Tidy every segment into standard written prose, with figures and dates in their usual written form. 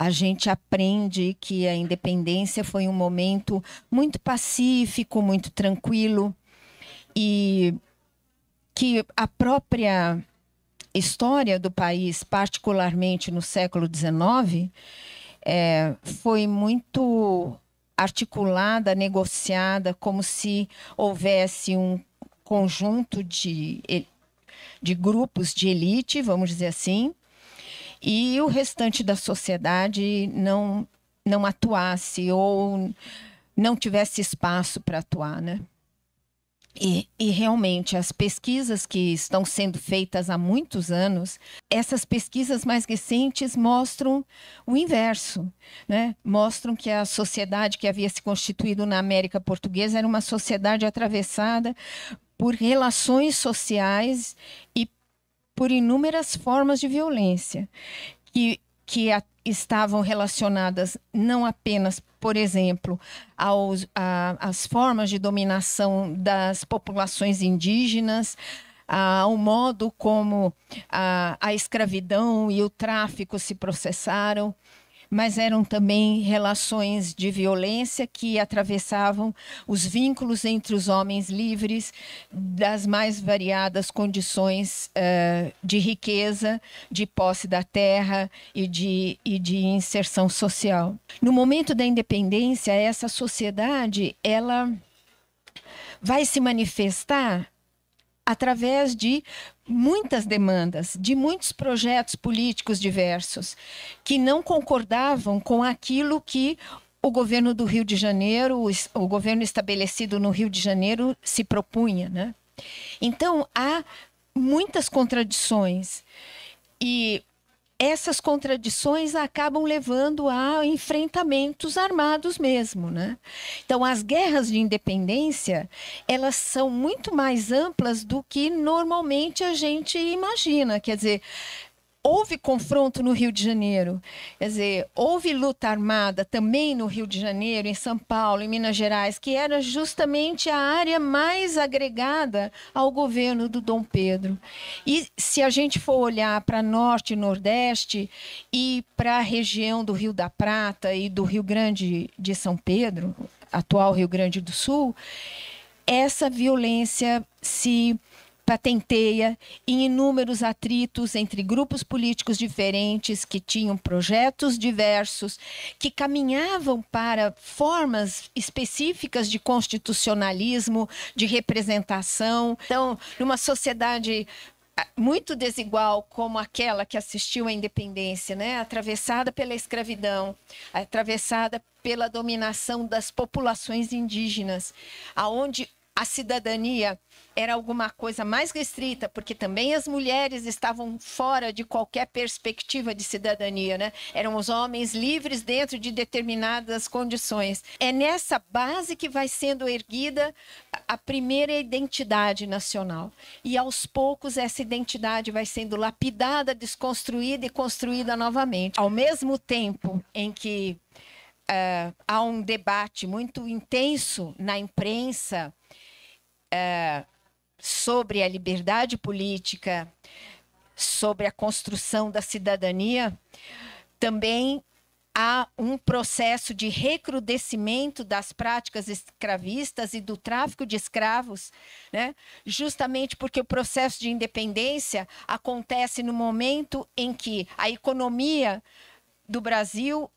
a gente aprende que a independência foi um momento muito pacífico, muito tranquilo, e que a própria história do país, particularmente no século XIX, foi muito articulada, negociada, como se houvesse um conjunto de grupos de elite, vamos dizer assim, e o restante da sociedade não atuasse ou não tivesse espaço para atuar, né? E realmente, as pesquisas que estão sendo feitas há muitos anos, essas pesquisas mais recentes mostram o inverso, né? Mostram que a sociedade que havia se constituído na América Portuguesa era uma sociedade atravessada por relações sociais e por inúmeras formas de violência, que estavam relacionadas não apenas, por exemplo, às formas de dominação das populações indígenas, ao modo como a escravidão e o tráfico se processaram, mas eram também relações de violência que atravessavam os vínculos entre os homens livres das mais variadas condições de riqueza, de posse da terra e de inserção social. No momento da independência, essa sociedade ela vai se manifestar através de muitas demandas, de muitos projetos políticos diversos, que não concordavam com aquilo que o governo do Rio de Janeiro, o governo estabelecido no Rio de Janeiro, se propunha, né? Então, há muitas contradições, e essas contradições acabam levando a enfrentamentos armados mesmo, né? Então, as guerras de independência, elas são muito mais amplas do que normalmente a gente imagina. Quer dizer, houve confronto no Rio de Janeiro, quer dizer, houve luta armada também no Rio de Janeiro, em São Paulo, em Minas Gerais, que era justamente a área mais agregada ao governo do Dom Pedro. E se a gente for olhar para Norte e Nordeste e para a região do Rio da Prata e do Rio Grande de São Pedro, atual Rio Grande do Sul, essa violência se patenteia em inúmeros atritos entre grupos políticos diferentes que tinham projetos diversos, que caminhavam para formas específicas de constitucionalismo, de representação. Então, numa sociedade muito desigual como aquela que assistiu à independência, né? Atravessada pela escravidão, atravessada pela dominação das populações indígenas, aonde a cidadania era alguma coisa mais restrita, porque também as mulheres estavam fora de qualquer perspectiva de cidadania, né? Eram os homens livres dentro de determinadas condições. É nessa base que vai sendo erguida a primeira identidade nacional. E aos poucos essa identidade vai sendo lapidada, desconstruída e construída novamente. Ao mesmo tempo em que há um debate muito intenso na imprensa sobre a liberdade política, sobre a construção da cidadania, também há um processo de recrudescimento das práticas escravistas e do tráfico de escravos, né? Justamente porque o processo de independência acontece no momento em que a economia do Brasil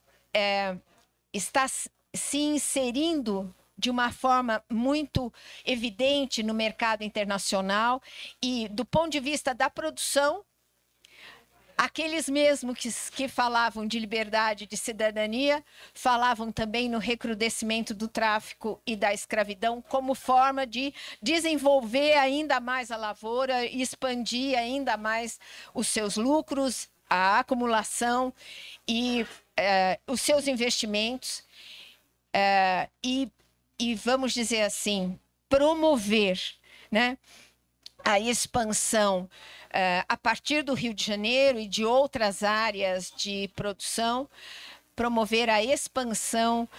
está se inserindo de uma forma muito evidente no mercado internacional, e do ponto de vista da produção, aqueles mesmos que falavam de liberdade, de cidadania, falavam também no recrudescimento do tráfico e da escravidão como forma de desenvolver ainda mais a lavoura e expandir ainda mais os seus lucros, a acumulação e os seus investimentos, e vamos dizer assim, promover, né, a expansão a partir do Rio de Janeiro e de outras áreas de produção, promover a expansão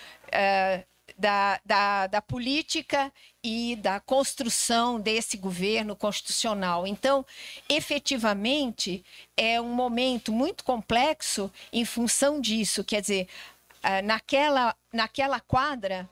da política e da construção desse governo constitucional. Então, efetivamente, é um momento muito complexo em função disso. Quer dizer, naquela quadra,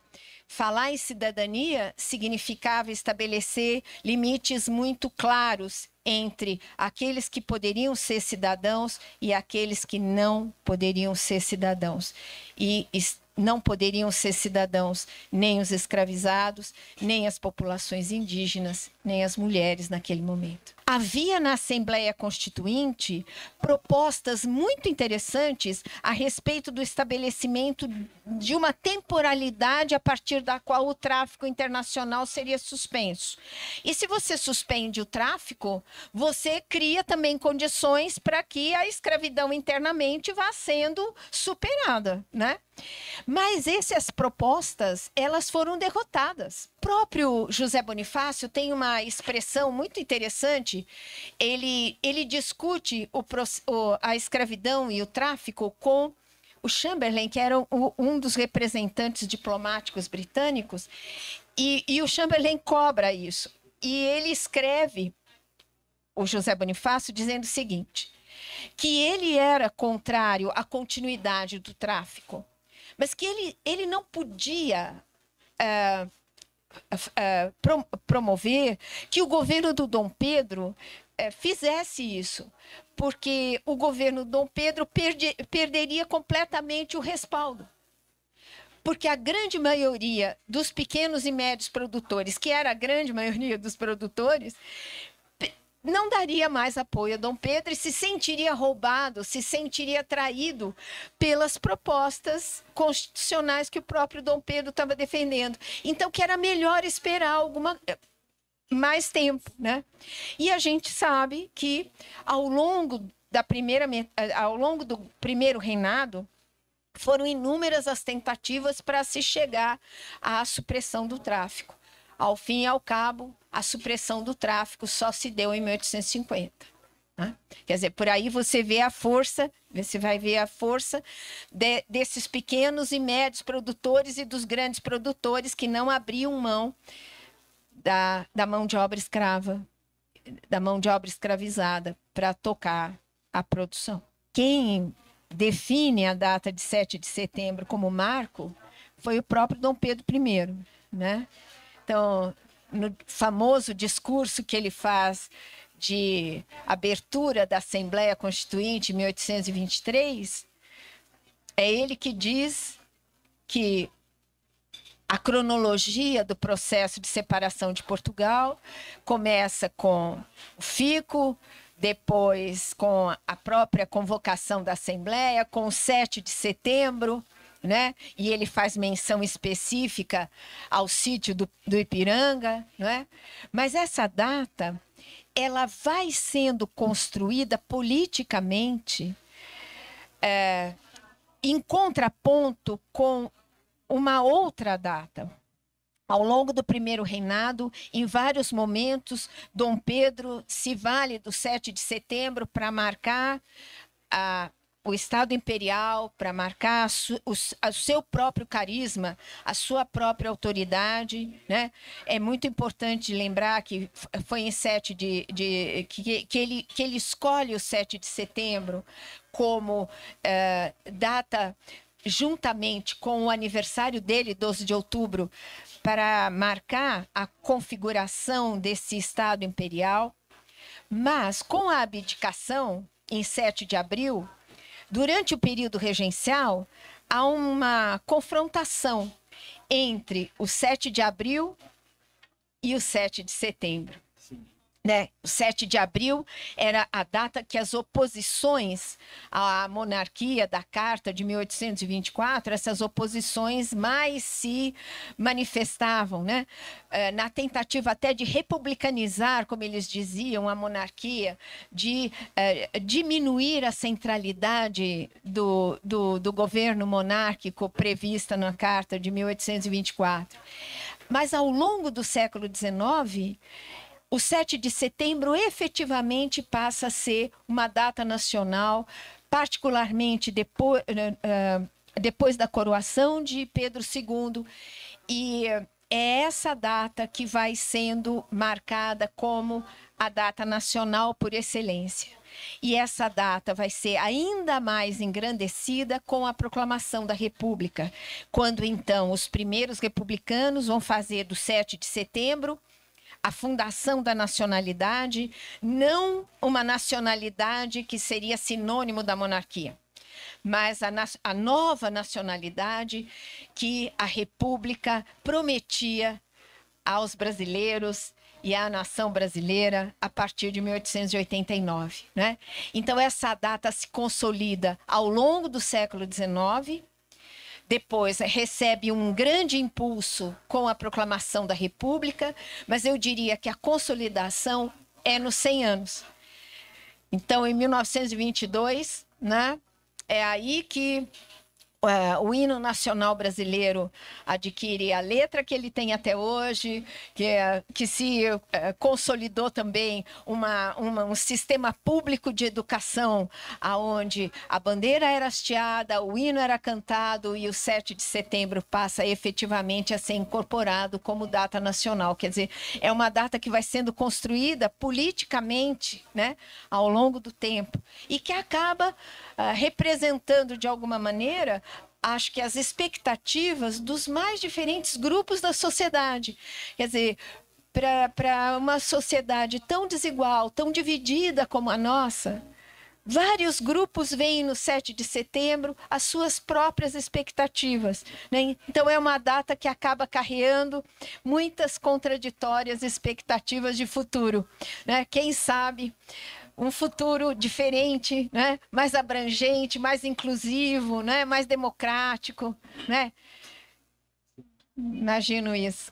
falar em cidadania significava estabelecer limites muito claros entre aqueles que poderiam ser cidadãos e aqueles que não poderiam ser cidadãos. E não poderiam ser cidadãos nem os escravizados, nem as populações indígenas, nem as mulheres naquele momento. Havia na Assembleia Constituinte propostas muito interessantes a respeito do estabelecimento de uma temporalidade a partir da qual o tráfico internacional seria suspenso. E se você suspende o tráfico, você cria também condições para que a escravidão internamente vá sendo superada, né? Mas essas propostas, elas foram derrotadas. O próprio José Bonifácio tem uma expressão muito interessante. Ele discute a escravidão e o tráfico com o Chamberlain, que era um dos representantes diplomáticos britânicos, e o Chamberlain cobra isso. E ele escreve, o José Bonifácio, dizendo o seguinte, que ele era contrário à continuidade do tráfico, mas que ele não podia promover que o governo do Dom Pedro fizesse isso, porque o governo do Dom Pedro perderia completamente o respaldo. Porque a grande maioria dos pequenos e médios produtores, que era a grande maioria dos produtores, não daria mais apoio a Dom Pedro e se sentiria roubado, se sentiria traído pelas propostas constitucionais que o próprio Dom Pedro estava defendendo. Então, que era melhor esperar mais tempo, né? E a gente sabe que ao longo do primeiro reinado, foram inúmeras as tentativas para se chegar à supressão do tráfico. Ao fim e ao cabo, a supressão do tráfico só se deu em 1850. Né? Quer dizer, por aí você vê a força, você vai ver a força desses pequenos e médios produtores e dos grandes produtores que não abriam mão da mão de obra escrava, da mão de obra escravizada para tocar a produção. Quem define a data de 7 de setembro como marco foi o próprio Dom Pedro I, né? Então, no famoso discurso que ele faz de abertura da Assembleia Constituinte em 1823, é ele que diz que a cronologia do processo de separação de Portugal começa com o fico, depois com a própria convocação da Assembleia, com o 7 de setembro, né? E ele faz menção específica ao sítio do Ipiranga, né? Mas essa data, ela vai sendo construída politicamente em contraponto com uma outra data. Ao longo do primeiro reinado, em vários momentos, Dom Pedro se vale do 7 de setembro para marcar o Estado Imperial, para marcar o seu próprio carisma, a sua própria autoridade, né? É muito importante lembrar que foi em 7 que ele escolhe o 7 de setembro como data, juntamente com o aniversário dele, 12 de outubro, para marcar a configuração desse Estado Imperial. Mas, com a abdicação, em 7 de abril, durante o período regencial, há uma confrontação entre o 7 de abril e o 7 de setembro. Né? O 7 de abril era a data que as oposições à monarquia da Carta de 1824, essas oposições mais se manifestavam, né? Na tentativa até de republicanizar, como eles diziam, a monarquia, de diminuir a centralidade do governo monárquico prevista na Carta de 1824. Mas, ao longo do século XIX, o 7 de setembro efetivamente passa a ser uma data nacional, particularmente depois, depois da coroação de Pedro II, e é essa data que vai sendo marcada como a data nacional por excelência. E essa data vai ser ainda mais engrandecida com a proclamação da República, quando então os primeiros republicanos vão fazer do 7 de setembro a fundação da nacionalidade, não uma nacionalidade que seria sinônimo da monarquia, mas a nova nacionalidade que a República prometia aos brasileiros e à nação brasileira a partir de 1889, né? Então, essa data se consolida ao longo do século XIX, depois recebe um grande impulso com a proclamação da República, mas eu diria que a consolidação é nos 100 anos. Então, em 1922, né, é aí que o hino nacional brasileiro adquire a letra que ele tem até hoje, que se consolidou também um sistema público de educação, onde a bandeira era hasteada, o hino era cantado e o 7 de setembro passa efetivamente a ser incorporado como data nacional. Quer dizer, é uma data que vai sendo construída politicamente, né, ao longo do tempo e que acaba representando de alguma maneira, acho que as expectativas dos mais diferentes grupos da sociedade. Quer dizer, para uma sociedade tão desigual, tão dividida como a nossa, vários grupos veem no 7 de setembro as suas próprias expectativas, né? Então, é uma data que acaba carreando muitas contraditórias expectativas de futuro, né? Quem sabe um futuro diferente, né? Mais abrangente, mais inclusivo, né? Mais democrático, né? Imagino isso.